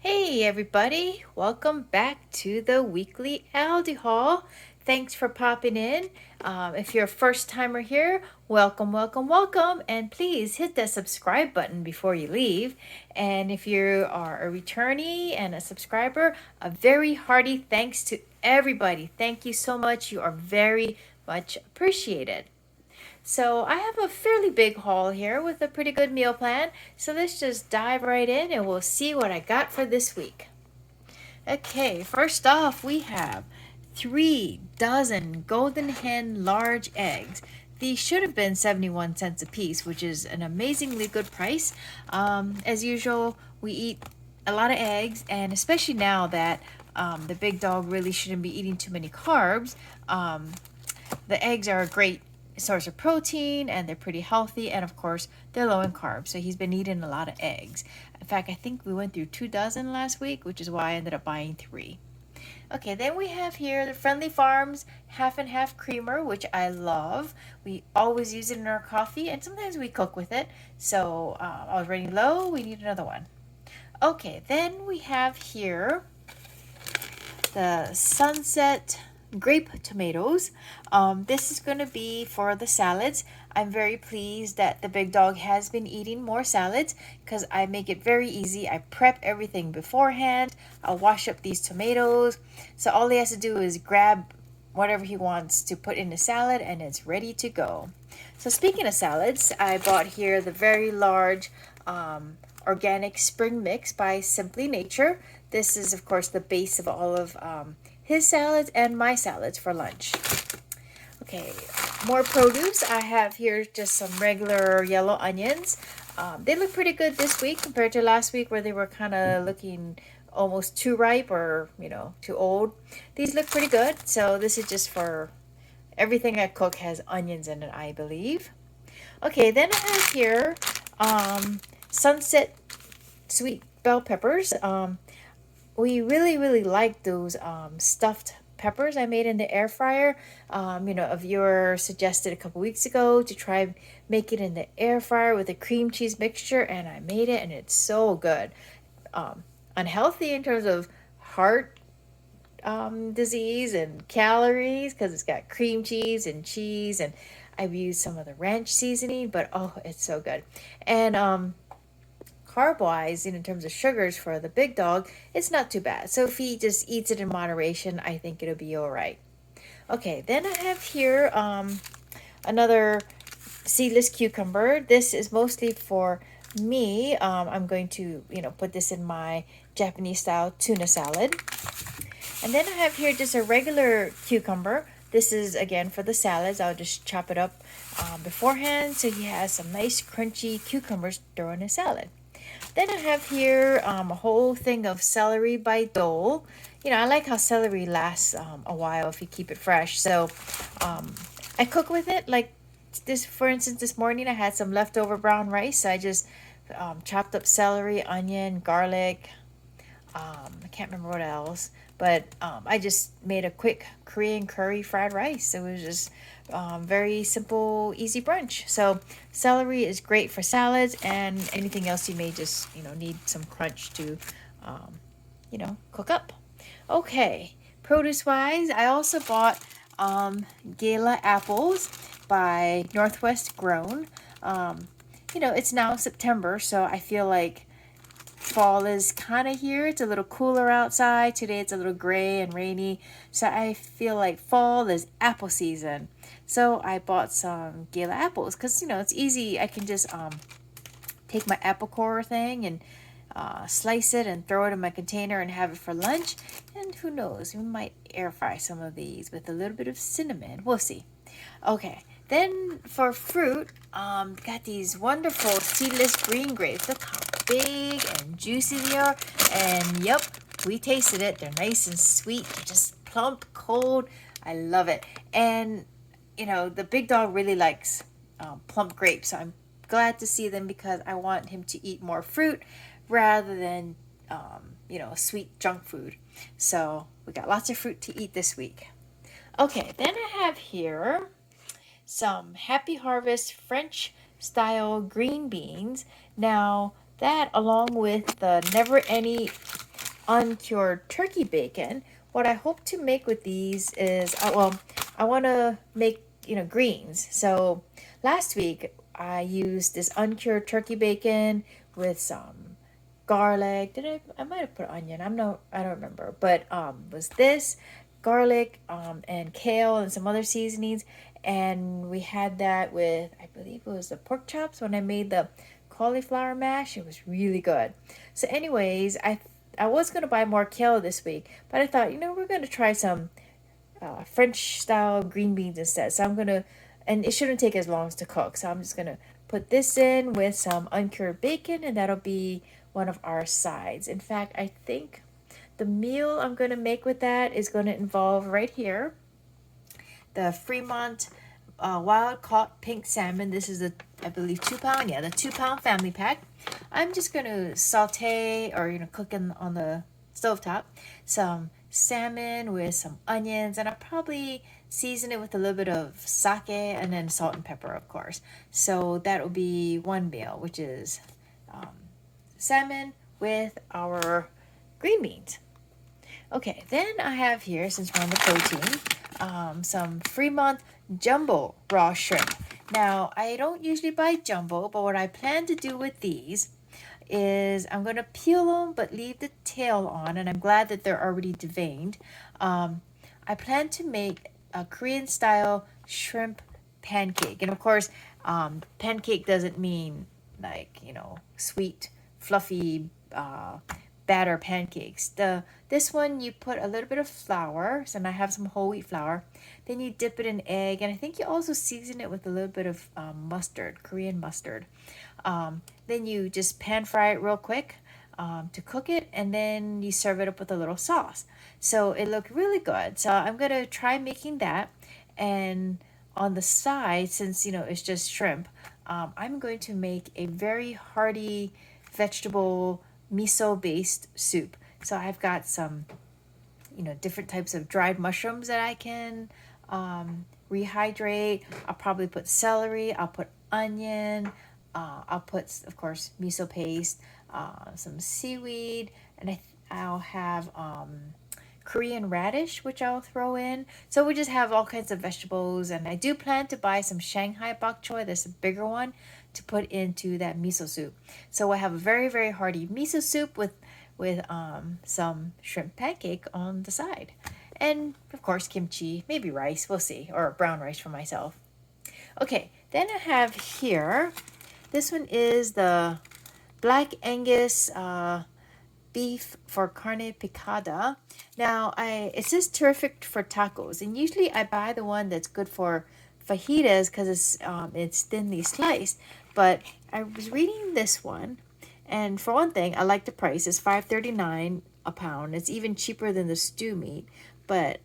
Hey everybody, welcome back to the weekly Aldi haul. Thanks for popping in. If you're a first timer here, welcome, welcome, welcome, and please hit that subscribe button before you leave. And if you are a returnee and a subscriber, a very hearty thanks to everybody. Thank you so much. You are very much appreciated. So I have a fairly big haul here with a pretty good meal plan. So let's just dive right in and we'll see what I got for this week. Okay, first off we have 3 dozen golden hen large eggs. These should have been 71 cents a piece, which is an amazingly good price. As usual, we eat a lot of eggs, and especially now that the big dog really shouldn't be eating too many carbs. The eggs are a great source of protein and they're pretty healthy, and of course they're low in carbs, so he's been eating a lot of eggs. In fact, I think we went through 2 dozen last week, which is why I ended up buying 3. Okay, then we have here the Friendly Farms half and half creamer, which I love. We always use it in our coffee and sometimes we cook with it. So I was running low, we need another one. Okay, then we have here the Sunset grape tomatoes. This is going to be for the salads. I'm very pleased that the big dog has been eating more salads because I make it very easy. I prep everything beforehand. I'll wash up these tomatoes. So all he has to do is grab whatever he wants to put in the salad and it's ready to go. So speaking of salads, I bought here the very large organic spring mix by Simply Nature. This is of course the base of all of his salads and my salads for lunch. Okay, more produce. I have here just some regular yellow onions. They look pretty good this week compared to last week where they were kind of looking almost too ripe or, too old. These look pretty good. So this is just for everything I cook has onions in it, I believe. Okay, then I have here Sunset sweet bell peppers. We really like those stuffed peppers I made in the air fryer. A viewer suggested a couple weeks ago to try make it in the air fryer with a cream cheese mixture, and I made it and it's so good. Unhealthy in terms of heart disease and calories because it's got cream cheese and I've used some of the ranch seasoning, but oh, it's so good. And carb wise, in terms of sugars for the big dog, it's not too bad. So if he just eats it in moderation, I think it'll be all right. Okay, then I have here another seedless cucumber. This is mostly for me. I'm going to, put this in my Japanese style tuna salad. And then I have here just a regular cucumber. This is again for the salads. I'll just chop it up beforehand so he has some nice crunchy cucumbers during his salad. Then I have here a whole thing of celery by Dole. I like how celery lasts a while if you keep it fresh. So I cook with it. Like this, for instance, this morning I had some leftover brown rice. So I just chopped up celery, onion, garlic. I can't remember what else. But I just made a quick Korean curry fried rice. It was just very simple, easy brunch. So celery is great for salads and anything else you may just, need some crunch to, cook up. Okay, produce-wise, I also bought Gala apples by Northwest Grown. It's now September, so I feel like fall is kind of here. It's a little cooler outside. Today it's a little gray and rainy. So I feel like fall is apple season. So I bought some Gala apples because, it's easy. I can just take my apple core thing and slice it and throw it in my container and have it for lunch. And who knows, we might air fry some of these with a little bit of cinnamon. We'll see. Okay. Then for fruit, got these wonderful seedless green grapes. Look how big and juicy they are. And yep, we tasted it. They're nice and sweet. They're just plump, cold. I love it. And, the big dog really likes plump grapes. So I'm glad to see them because I want him to eat more fruit rather than, sweet junk food. So we got lots of fruit to eat this week. Okay, then I have here some Happy Harvest French style green beans. Now that along with the never any uncured turkey bacon. What I hope to make with these is, I want to make, greens. So last week I used this uncured turkey bacon with some garlic. I might have put onion. I don't remember. But was this garlic and kale and some other seasonings, and we had that with, I believe it was the pork chops when I made the cauliflower mash. It was really good. So anyways, I was going to buy more kale this week, but I thought, we're going to try some French style green beans instead. So I'm going to, and it shouldn't take as long to cook. So I'm just going to put this in with some uncured bacon, and that'll be one of our sides. In fact, I think the meal I'm going to make with that is going to involve right here the Fremont wild caught pink salmon. This is I believe 2 pound. Yeah, the 2 pound family pack. I'm just going to saute or cook on the stovetop some salmon with some onions, and I'll probably season it with a little bit of sake and then salt and pepper, of course. So that will be one meal, which is um, salmon with our green beans. Okay, then I have here, since we're on the protein, some Fremont jumbo raw shrimp. Now, I don't usually buy jumbo, but what I plan to do with these is I'm going to peel them but leave the tail on, and I'm glad that they're already deveined. I plan to make a Korean style shrimp pancake. And of course, pancake doesn't mean like, sweet, fluffy batter pancakes. This one you put a little bit of flour, so I have some whole wheat flour. Then you dip it in egg, and I think you also season it with a little bit of mustard, Korean mustard. Then you just pan fry it real quick to cook it, and then you serve it up with a little sauce. So it looked really good. So I'm gonna try making that, and on the side, since it's just shrimp, I'm going to make a very hearty vegetable miso based soup. So I've got some different types of dried mushrooms that I can rehydrate. I'll probably put celery, I'll put onion, I'll put, of course, miso paste, some seaweed, and I'll have Korean radish, which I'll throw in. So we just have all kinds of vegetables, and I do plan to buy some Shanghai bok choy. There's a bigger one to put into that miso soup. So I have a very, very hearty miso soup with some shrimp pancake on the side. And of course, kimchi, maybe rice, we'll see, or brown rice for myself. Okay, then I have here, this one is the Black Angus beef for carne picada. Now, it says terrific for tacos, and usually I buy the one that's good for fajitas because it's thinly sliced. But I was reading this one, and for one thing, I like the price. It's $5.39 a pound. It's even cheaper than the stew meat. But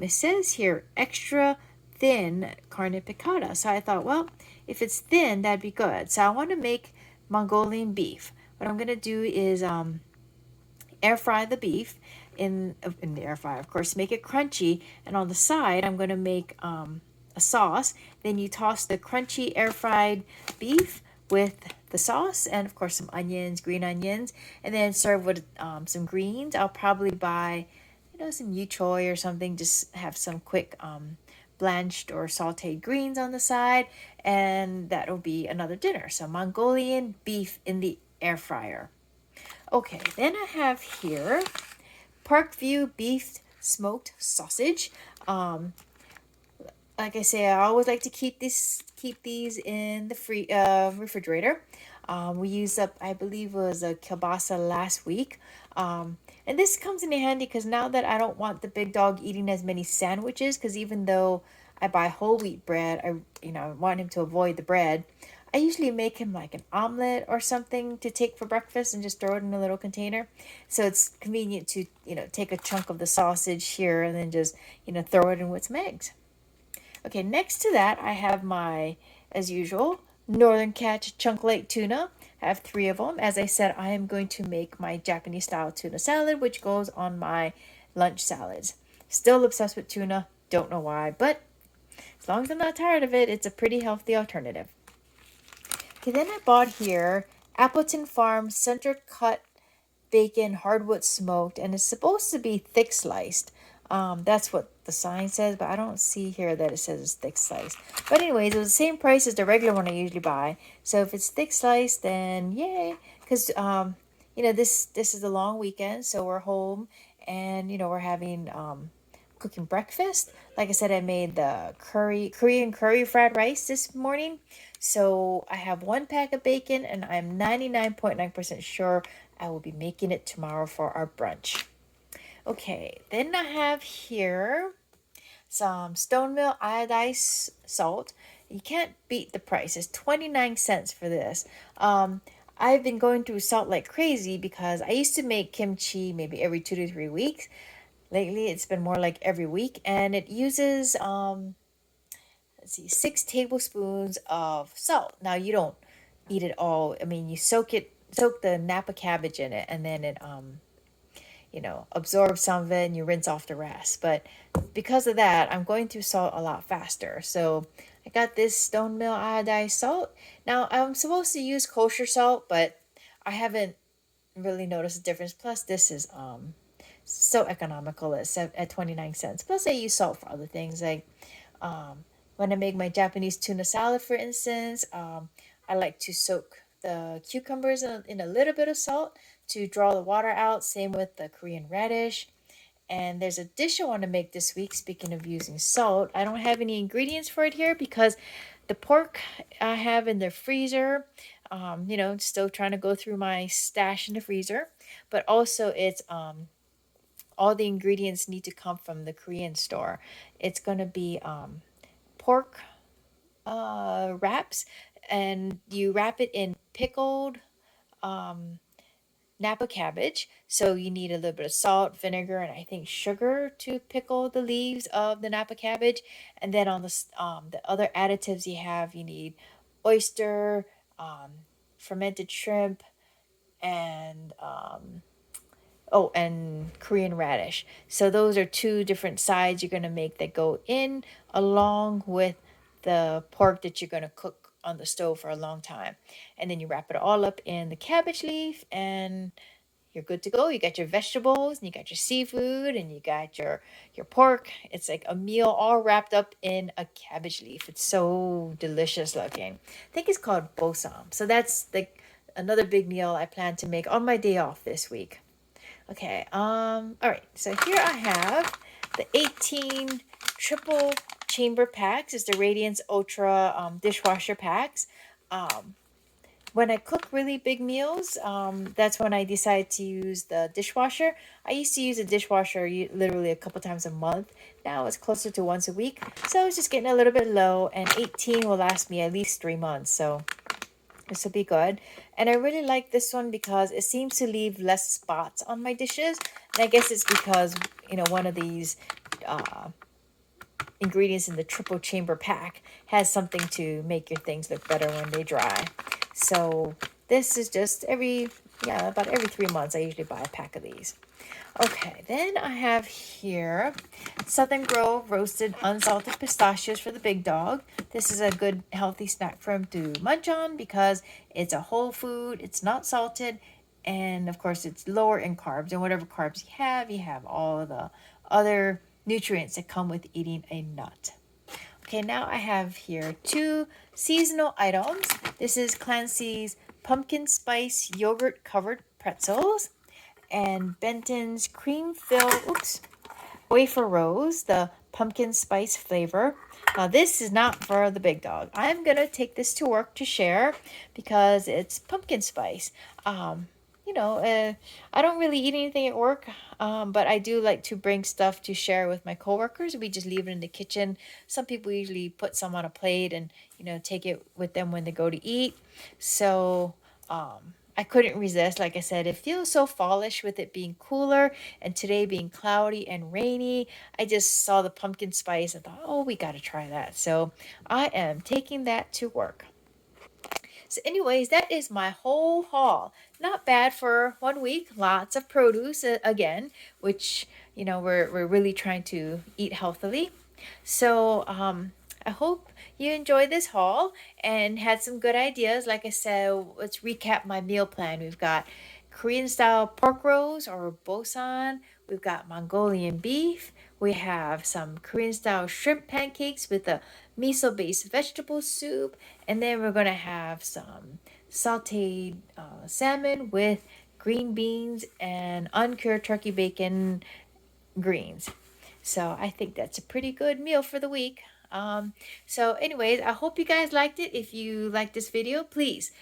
it says here extra thin carne picada. So I thought, well, if it's thin, that'd be good. So I want to make Mongolian beef. What I'm gonna do is air fry the beef in the air fryer, of course, make it crunchy. And on the side, I'm gonna make a sauce. Then you toss the crunchy air fried beef with the sauce and of course some onions, green onions, and then serve with some greens. I'll probably buy some yu choy or something, just have some quick blanched or sauteed greens on the side, and that'll be another dinner. So Mongolian beef in the air fryer. Okay, then I have here Parkview beef smoked sausage. Like I say, I always like to keep these in the refrigerator. We used up, I believe, it was a kielbasa last week. And this comes in handy because now that I don't want the big dog eating as many sandwiches, because even though I buy whole wheat bread, I want him to avoid the bread. I usually make him like an omelet or something to take for breakfast and just throw it in a little container. So it's convenient to, take a chunk of the sausage here and then just, throw it in with some eggs. Okay, next to that, I have my, as usual, Northern Catch Chunk Lake tuna. I have 3 of them. As I said, I am going to make my Japanese style tuna salad, which goes on my lunch salads. Still obsessed with tuna. Don't know why, but as long as I'm not tired of it, it's a pretty healthy alternative. Okay, then I bought here Appleton Farm center cut bacon, hardwood smoked, and it's supposed to be thick sliced. That's what the sign says, but I don't see here that it says it's thick sliced. But anyways, it was the same price as the regular one I usually buy. So if it's thick sliced, then yay! Because this is a long weekend, so we're home, and we're having cooking breakfast. Like I said, I made the Korean curry fried rice this morning. So I have one pack of bacon, and I'm 99.9% sure I will be making it tomorrow for our brunch. Okay, then I have here some stone mill iodized salt. You can't beat the price. It's 29 cents for this. I've been going through salt like crazy because I used to make kimchi maybe every 2 to 3 weeks. Lately, it's been more like every week, and it uses let's see, 6 tablespoons of salt. Now you don't eat it all. I mean, you soak the Napa cabbage in it, and then it absorb some of it and you rinse off the rest. But because of that, I'm going through salt a lot faster. So I got this stone mill iodized salt. Now I'm supposed to use kosher salt, but I haven't really noticed a difference. Plus, this is so economical at 29 cents. Plus, I use salt for other things like when I make my Japanese tuna salad, for instance. I like to soak the cucumbers in a little bit of salt to draw the water out. Same with the Korean radish. And there's a dish I want to make this week. Speaking of using salt, I don't have any ingredients for it here because the pork I have in the freezer, still trying to go through my stash in the freezer. But also, it's all the ingredients need to come from the Korean store. It's going to be pork wraps, and you wrap it in pickled um, Napa cabbage. So you need a little bit of salt, vinegar, and I think sugar to pickle the leaves of the Napa cabbage. And then on the other additives you need oyster, fermented shrimp, and Korean radish. So those are two different sides you're gonna make that go in along with the pork that you're gonna cook on the stove for a long time. And then you wrap it all up in the cabbage leaf and you're good to go. You got your vegetables and you got your seafood and you got your pork. It's like a meal all wrapped up in a cabbage leaf. It's so delicious looking. I think it's called bosam. So that's like another big meal I plan to make on my day off this week. Okay, all right, so here I have the 18 triple chamber packs. It's the Radiance Ultra dishwasher packs. Um, when I cook really big meals, that's when I decide to use the dishwasher. I used to use a dishwasher literally a couple times a month. Now it's closer to once a week. So it's just getting a little bit low, and 18 will last me at least 3 months. So this will be good. And I really like this one because it seems to leave less spots on my dishes. And I guess it's because, one of these uh, ingredients in the triple chamber pack has something to make your things look better when they dry. So this is just about every 3 months I usually buy a pack of these. Okay, then I have here Southern Grove roasted unsalted pistachios for the big dog. This is a good healthy snack for him to munch on because it's a whole food, it's not salted, and of course it's lower in carbs. And whatever carbs you have all of the other nutrients that come with eating a nut. Okay, now I have here 2 seasonal items. This is Clancy's pumpkin spice yogurt covered pretzels and Benton's cream filled wafer rose, the pumpkin spice flavor. Now this is not for the big dog. I'm gonna take this to work to share because it's pumpkin spice. I don't really eat anything at work, but I do like to bring stuff to share with my coworkers. We just leave it in the kitchen. Some people usually put some on a plate and take it with them when they go to eat. So I couldn't resist. Like I said, it feels so fallish with it being cooler and today being cloudy and rainy. I just saw the pumpkin spice and thought, oh, we got to try that. So I am taking that to work. So, anyways, that is my whole haul. Not bad for 1 week. Lots of produce again, which we're really trying to eat healthily. So, I hope you enjoyed this haul and had some good ideas. Like I said, let's recap my meal plan. We've got Korean style pork rolls or bosan. We've got Mongolian beef. We have some Korean style shrimp pancakes with a miso based vegetable soup. And then we're going to have some sauteed salmon with green beans and uncured turkey bacon greens. So I think that's a pretty good meal for the week. So anyways, I hope you guys liked it. If you liked this video, please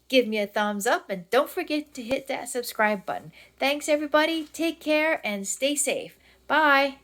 give me a thumbs up and don't forget to hit that subscribe button. Thanks everybody. Take care and stay safe. Bye.